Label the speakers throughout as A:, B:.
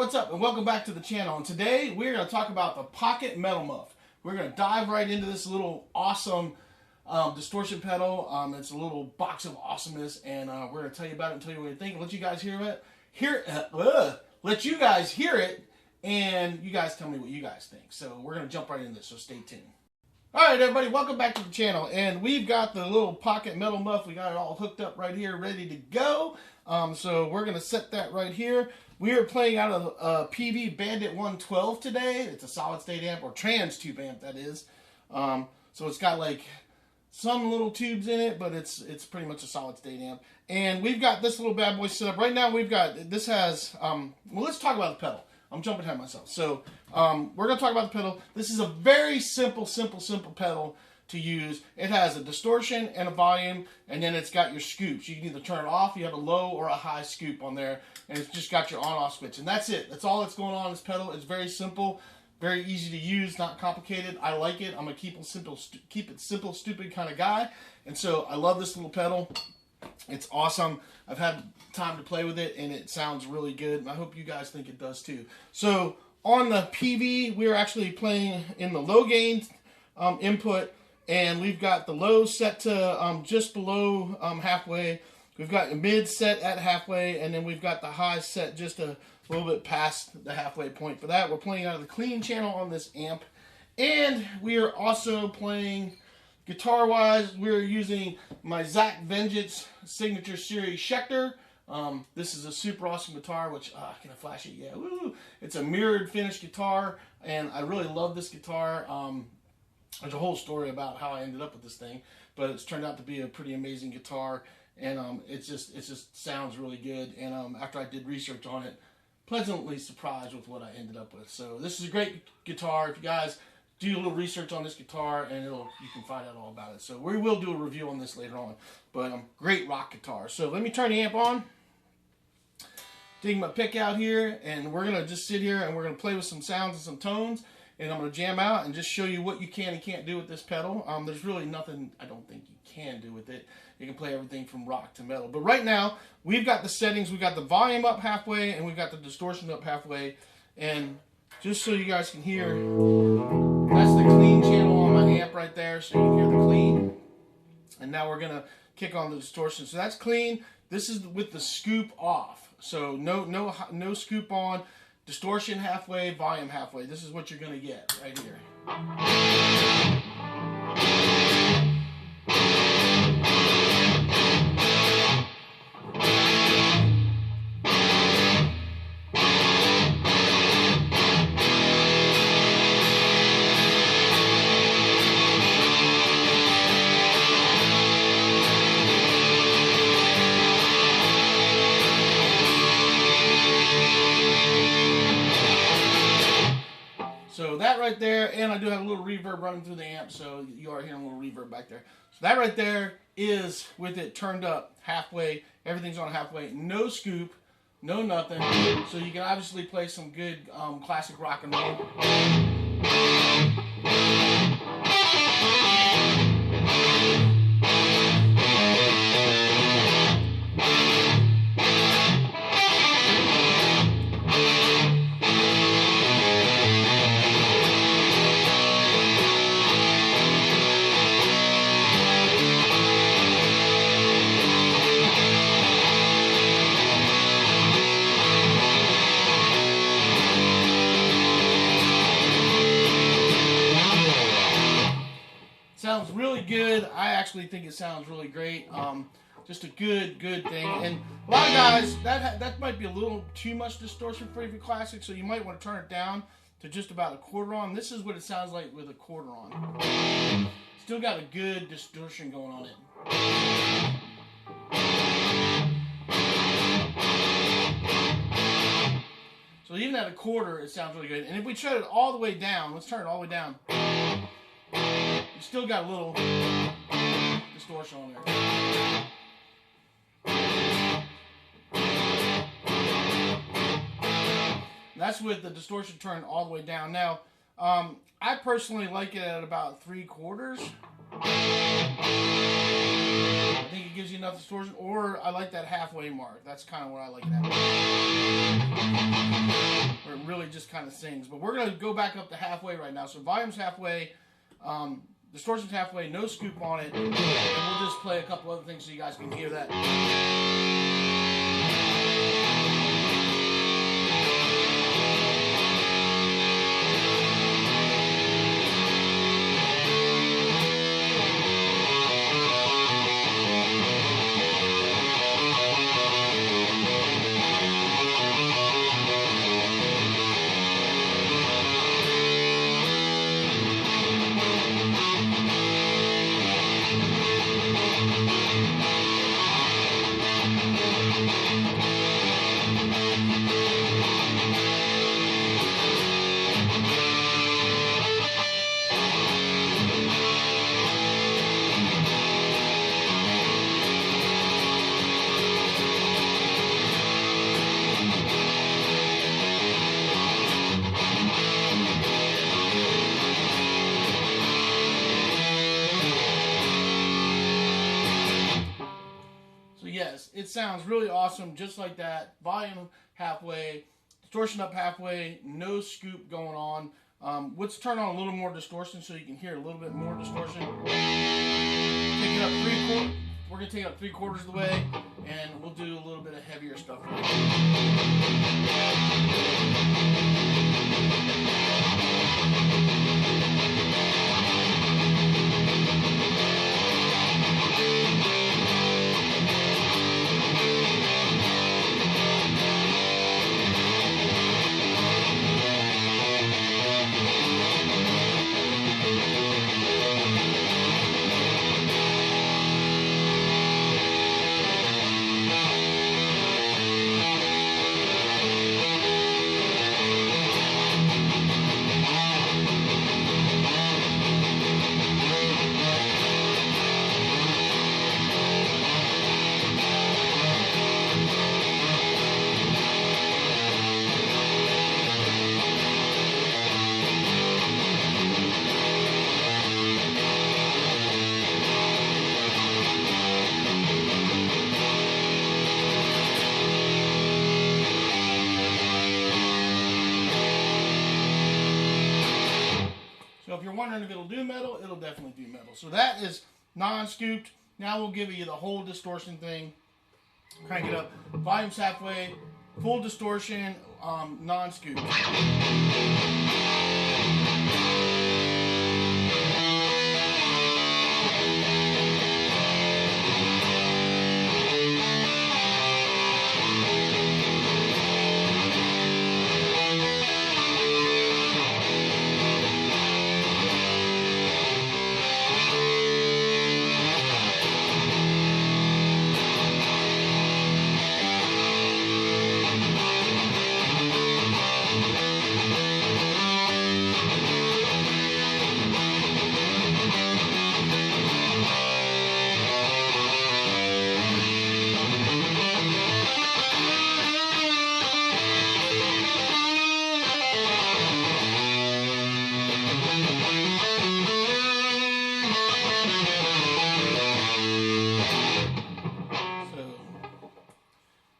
A: what's up? And welcome back to the channel. And today we're going to talk about the Pocket Metal Muff. We're going to dive right into this little awesome distortion pedal. It's a little box of awesomeness, and we're going to tell you about it and tell you what you think. Let you guys hear it. Let you guys hear it, and you guys tell me what you guys think. So we're going to jump right into this, so stay tuned. Alright everybody, welcome back to the channel, and we've got the little Pocket Metal Muff. We got it all hooked up right here, ready to go. So we're going to set that right here. We are playing out of a PV Bandit 112 today. It's a solid state amp, or trans tube amp that is. So it's got like some little tubes in it, but it's pretty much a solid state amp. And we've got this little bad boy set up. Right now we've got, this has, well, let's talk about the pedal. I'm jumping ahead of myself. So we're going to talk about the pedal. This is a very simple pedal to use. It has a distortion and a volume, and then it's got your scoops. You can either turn it off, you have a low or a high scoop on there, and it's just got your on-off switch. And that's it. That's all that's going on in this pedal. It's very simple, very easy to use, not complicated. I like it. I'm a keep it simple, stupid kind of guy. And so I love this little pedal. It's awesome. I've had time to play with it, and it sounds really good. And I hope you guys think it does too. So on the PV, we're actually playing in the low gain input, and we've got the low set to just below halfway. We've got a mid set at halfway, and then we've got the high set just a little bit past the halfway point. For that, we're playing out of the clean channel on this amp, and we are also playing guitar-wise. We're using my Zach Vengeance Signature Series Schecter. This is a super awesome guitar, which, can I flash it? Yeah, woo! It's a mirrored finish guitar, and I really love this guitar. There's a whole story about how I ended up with this thing, but it's turned out to be a pretty amazing guitar, and it just sounds really good. And after I did research on it, pleasantly surprised with what I ended up with. So this is a great guitar. If you guys do a little research on this guitar, and you can find out all about it. So we will do a review on this later on, but great rock guitar. So let me turn the amp on, dig my pick out here, and we're gonna just sit here and we're gonna play with some sounds and some tones, and I'm gonna jam out and just show you what you can and can't do with this pedal. There's really nothing I don't think you can do with it. You can play everything from rock to metal. But right now we've got the settings. We've got the volume up halfway, and we've got the distortion up halfway. And just so you guys can hear, that's the clean channel on my amp right there, so you can hear the clean. And now we're gonna kick on the distortion. So that's clean. This is with the scoop off. So no scoop on. Distortion halfway, volume halfway. This is what you're gonna get right here. So that right there, and I do have a little reverb running through the amp, so you are hearing a little reverb back there. So that right there is with it turned up halfway. Everything's on halfway. No scoop, no nothing. So you can obviously play some good classic rock and roll. Sounds really good. I actually think it sounds really great. Just a good thing. And a lot of guys, that might be a little too much distortion for your classic, so you might want to turn it down to just about a quarter on. This is what it sounds like with a quarter on. Still got a good distortion going on it. So even at a quarter, it sounds really good. And if we turn it all the way down, let's turn it all the way down. You still got a little distortion on there. And that's with the distortion turned all the way down. Now, I personally like it at about 3/4. I think it gives you enough distortion, or I like that halfway mark. That's kind of what I like it at. where it really just kind of sings. But we're going to go back up to halfway right now. So volume's halfway, distortion's halfway, no scoop on it, and we'll just play a couple other things so you guys can hear that. Yes, it sounds really awesome just like that. Volume halfway, distortion up halfway, no scoop going on. Let's turn on a little more distortion so you can hear a little bit more distortion. Take it up we're going to take it up 3/4 of the way, and we'll do a little bit of heavier stuff. So if you're wondering if it'll do metal, it'll definitely do metal. So that is non-scooped. Now we'll give you the whole distortion thing. Crank it up. Volume's halfway. Full distortion, non-scooped.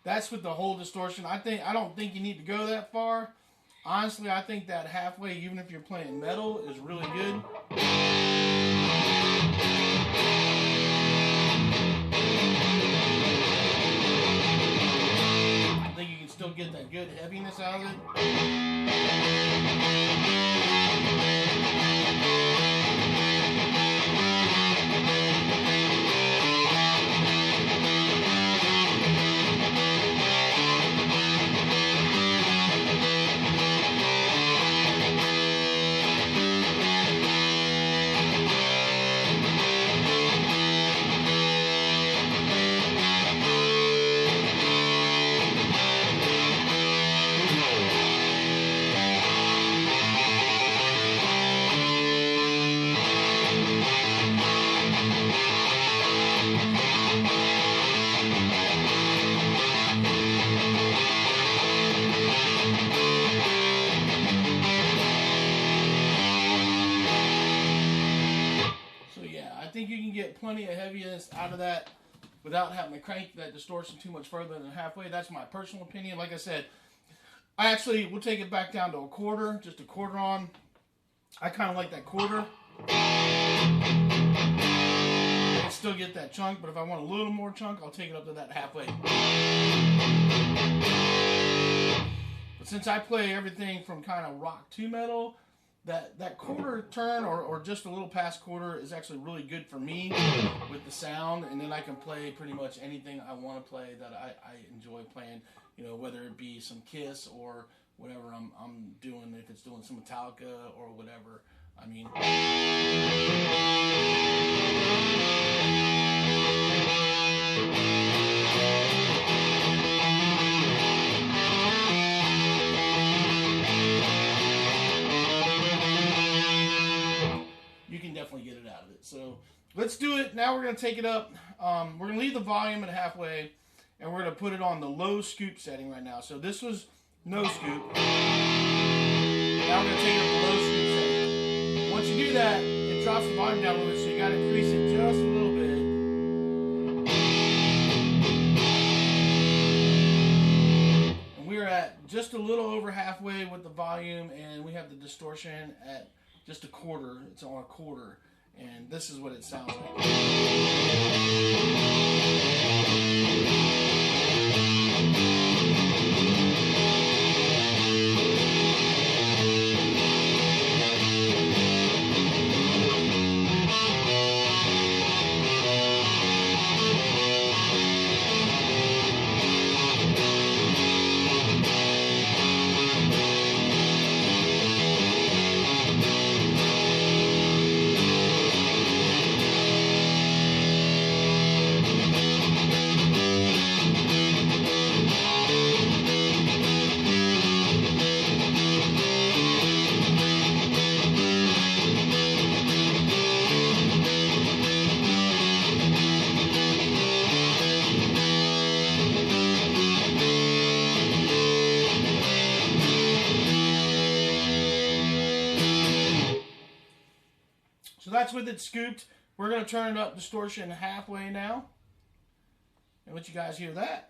A: That's with the whole distortion. I don't think you need to go that far. Honestly, I think that halfway, even if you're playing metal, is really good. I think you can still get that good heaviness out of it. I think you can get plenty of heaviness out of that without having to crank that distortion too much further than halfway. That's my personal opinion. Like I said, we'll take it back down to a quarter, just a quarter on. I kind of like that quarter. I can still get that chunk, but if I want a little more chunk, I'll take it up to that halfway. But since I play everything from kind of rock to metal, that quarter turn or just a little past quarter is actually really good for me with the sound, and then I can play pretty much anything I want to play that I enjoy playing, you know, whether it be some Kiss or whatever I'm doing, if it's doing some Metallica or whatever. I mean, you can definitely get it out of it. So let's do it. Now we're going to take it up. We're going to leave the volume at halfway, and we're going to put it on the low scoop setting right now. So this was no scoop. Now we're going to take it up to low scoop setting. Once you do that, it drops the volume down a little bit, so you got to increase it just a little bit. And we're at just a little over halfway with the volume, and we have the distortion at just a quarter. It's on a quarter, and this is what it sounds like. So that's with it scooped. We're going to turn it up distortion halfway now. And let you guys hear that.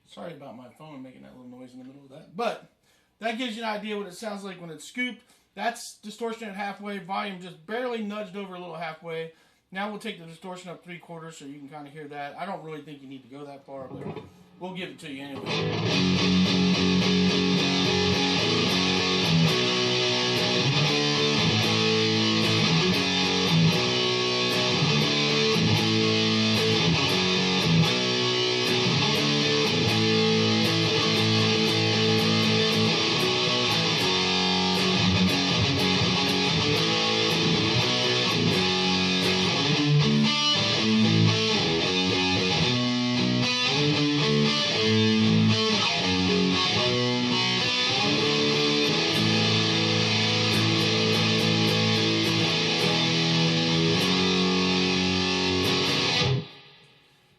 A: Sorry about my phone making that little noise in the middle of that. But that gives you an idea what it sounds like when it's scooped. That's distortion at halfway. Volume just barely nudged over a little halfway. Now we'll take the distortion up 3/4 so you can kind of hear that. I don't really think you need to go that far, but we'll give it to you anyway.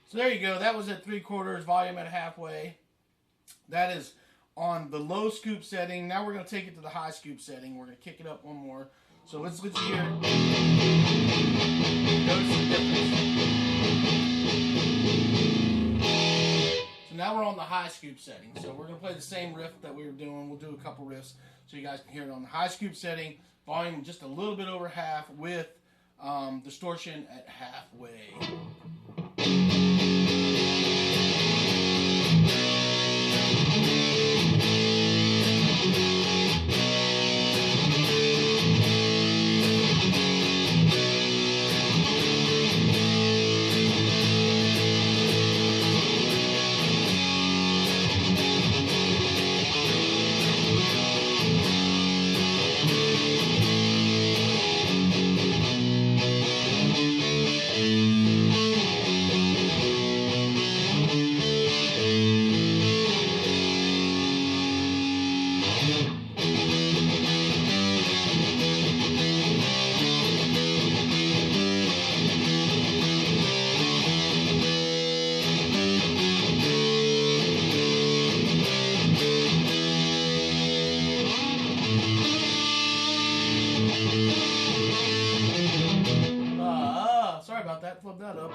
A: So there you go. That was at 3/4, volume at halfway. That is on the low scoop setting. Now we're going to take it to the high scoop setting. We're going to kick it up one more. So let's hear it. Notice the difference. So now we're on the high scoop setting. So we're going to play the same riff that we were doing. We'll do a couple riffs so you guys can hear it on the high scoop setting. Volume just a little bit over half with distortion at halfway. flub that up.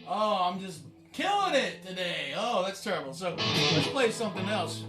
A: Oh, I'm just killing it today. Oh, that's terrible. So let's play something else.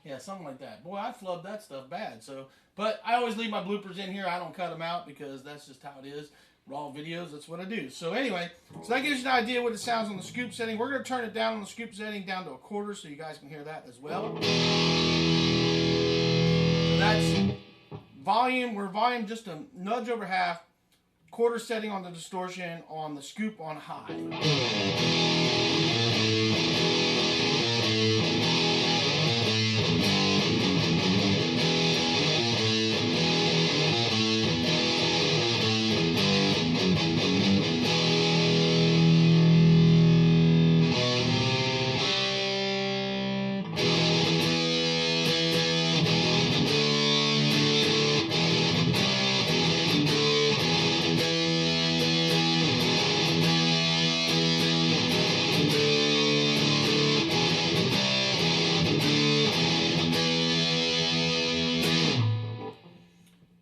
A: Yeah, something like that. Boy, I flubbed that stuff bad. So, but I always leave my bloopers in here. I don't cut them out because that's just how it is. Raw videos, that's what I do. So anyway, so that gives you an idea what it sounds on the scoop setting. We're going to turn it down on the scoop setting down to 1/4 so you guys can hear that as well. So that's volume. We're volume just a nudge over half. 1/4 setting on the distortion on the scoop on high.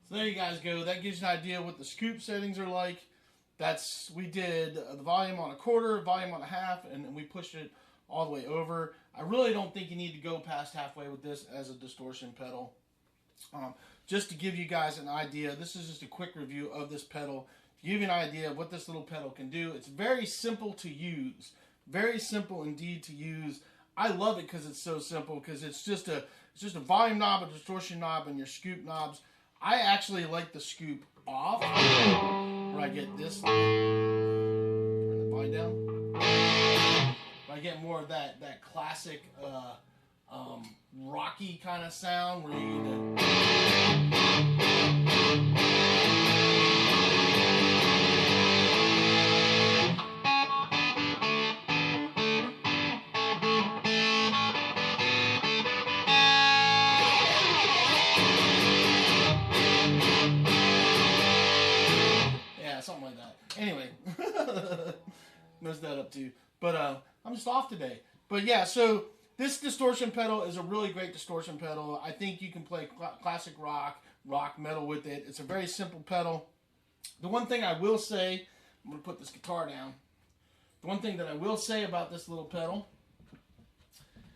A: There you guys go. That gives you an idea what the scoop settings are like. We did the volume on 1/4, volume on 1/2, and we pushed it all the way over. I really don't think you need to go past halfway with this as a distortion pedal. Just to give you guys an idea, this is just a quick review of this pedal. To give you an idea of what this little pedal can do. It's very simple to use. Very simple indeed to use. I love it because it's so simple, because it's just a volume knob, a distortion knob, and your scoop knobs. I actually like the scoop off, where I get this. Turn the volume down. I get more of that classic rocky kind of sound where you something like that. Anyway, messed that up too. But I'm just off today. But yeah, so this distortion pedal is a really great distortion pedal. I think you can play classic rock metal with it. It's a very simple pedal. The one thing I will say, I'm going to put this guitar down. The one thing that I will say about this little pedal,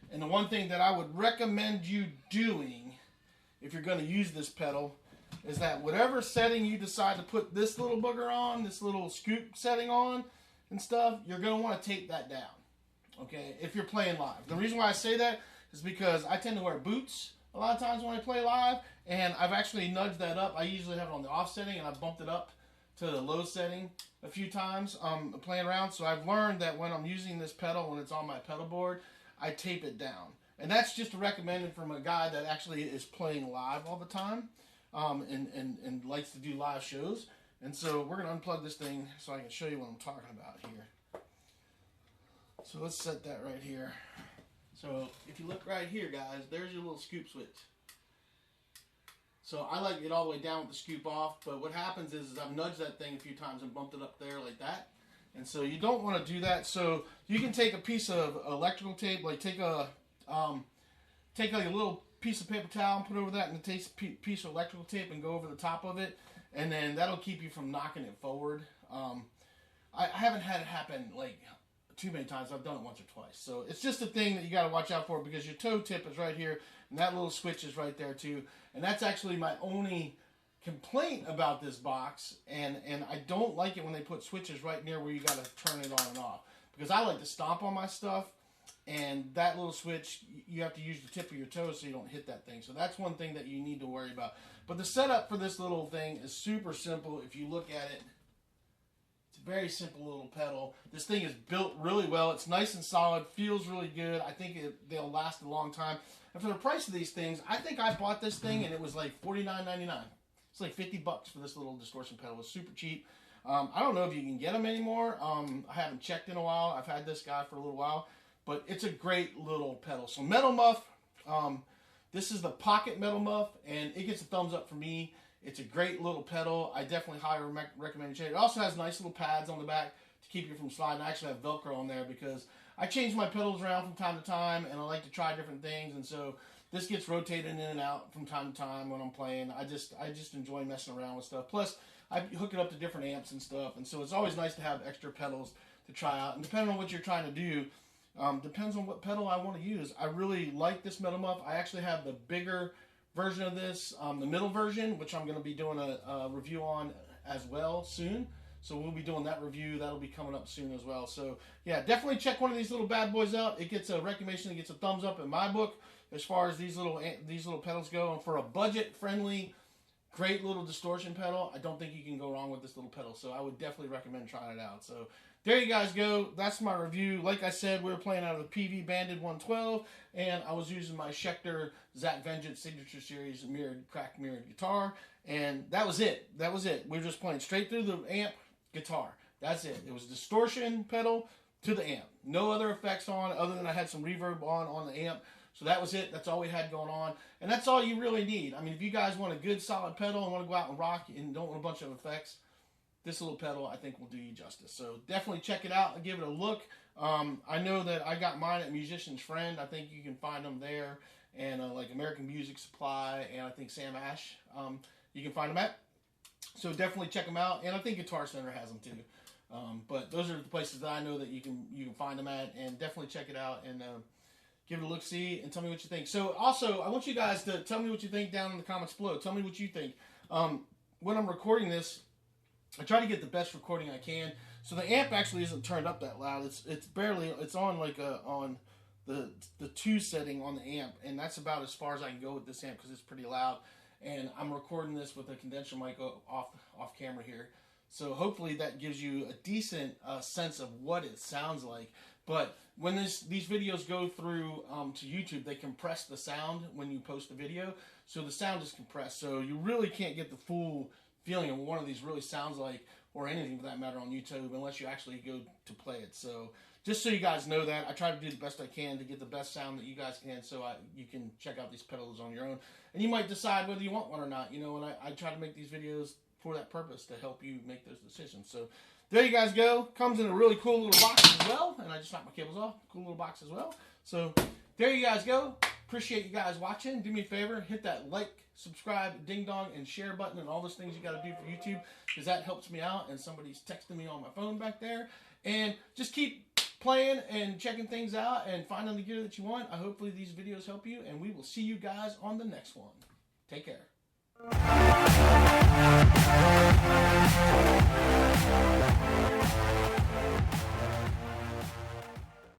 A: and the one thing that I would recommend you doing if you're going to use this pedal, is that whatever setting you decide to put this little booger on, this little scoop setting on and stuff, you're going to want to tape that down, okay, if you're playing live. The reason why I say that is because I tend to wear boots a lot of times when I play live, and I've actually nudged that up. I usually have it on the off setting, and I've bumped it up to the low setting a few times playing around. So I've learned that when I'm using this pedal, when it's on my pedal board, I tape it down. And that's just recommended from a guy that actually is playing live all the time. And likes to do live shows. And so we're going to unplug this thing so I can show you what I'm talking about here. So let's set that right here. So if you look right here, guys, there's your little scoop switch. So I like to get all the way down with the scoop off, but what happens is I've nudged that thing a few times and bumped it up there like that. And so you don't want to do that. So you can take a piece of electrical tape, like take like a little piece of paper towel and put over that, and take a piece of electrical tape and go over the top of it, and then that'll keep you from knocking it forward. I haven't had it happen like too many times. I've done it once or twice. So it's just a thing that you got to watch out for, because your toe tip is right here, and that little switch is right there too. And that's actually my only complaint about this box, and I don't like it when they put switches right near where you got to turn it on and off, because I like to stomp on my stuff. And that little switch, you have to use the tip of your toe so you don't hit that thing. So that's one thing that you need to worry about. But the setup for this little thing is super simple. If you look at it, It's a very simple little pedal. This thing is built really well. It's nice and solid, feels really good. I think they'll last a long time. And for the price of these things, I think I bought this thing and it was like $49.99. It's like 50 bucks for this little distortion pedal. It's super cheap. I don't know if you can get them anymore. I haven't checked in a while. I've had this guy for a little while, but it's a great little pedal. So Metal Muff, this is the Pocket Metal Muff, and it gets a thumbs up for me. It's a great little pedal. I definitely highly recommend it. It also has nice little pads on the back to keep you from sliding. I actually have Velcro on there because I change my pedals around from time to time, and I like to try different things, and so this gets rotated in and out from time to time when I'm playing. I just enjoy messing around with stuff. Plus, I hook it up to different amps and stuff, and so it's always nice to have extra pedals to try out. And depending on what you're trying to do, depends on what pedal I want to use. I really like this Metal Muff. I actually have the bigger version of this, the middle version, which I'm going to be doing a review on as well soon. So we'll be doing that review. That'll be coming up soon as well. So yeah, definitely check one of these little bad boys out. It gets a recognition. It gets a thumbs up in my book as far as these little pedals go. And for a budget-friendly, great little distortion pedal, I don't think you can go wrong with this little pedal. So I would definitely recommend trying it out. So there you guys go. That's my review. Like I said, we were playing out of the PV Banded 112, and I was using my Schecter Zach Vengeance Signature Series cracked mirrored guitar, and that was it. That was it. We were just playing straight through the amp guitar. That's it. It was a distortion pedal to the amp. No other effects on, other than I had some reverb on the amp. So that was it. That's all we had going on. And that's all you really need. I mean, if you guys want a good, solid pedal and want to go out and rock and don't want a bunch of effects, this little pedal, I think, will do you justice. So definitely check it out and give it a look. I know that I got mine at Musician's Friend. I think you can find them there. And like American Music Supply and I think Sam Ash, you can find them at. So definitely check them out. And I think Guitar Center has them too. But those are the places that I know that you can find them at. And definitely check it out and give it a look-see and tell me what you think. So also, I want you guys to tell me what you think down in the comments below. Tell me what you think. When I'm recording this, I try to get the best recording I can. So the amp actually isn't turned up that loud. It's barely, it's on like on the 2 setting on the amp, and that's about as far as I can go with this amp because it's pretty loud. And I'm recording this with a condenser mic off camera here. So hopefully that gives you a decent sense of what it sounds like. But when these videos go through to YouTube, they compress the sound when you post the video. So the sound is compressed. So you really can't get the full feeling of what one of these really sounds like, or anything for that matter, on YouTube, unless you actually go to play it. So just so you guys know that, I try to do the best I can to get the best sound that you guys can, so you can check out these pedals on your own. And you might decide whether you want one or not, you know, and I try to make these videos for that purpose, to help you make those decisions. So there you guys go. Comes in a really cool little box as well, and I just knocked my cables off. Cool little box as well. So there you guys go. Appreciate you guys watching. Do me a favor, hit that like, subscribe, ding dong, and share button, and all those things you got to do for YouTube, because that helps me out. And somebody's texting me on my phone back there. And just keep playing and checking things out and finding the gear that you want. Hopefully these videos help you, and we will see you guys on the next one. Take care.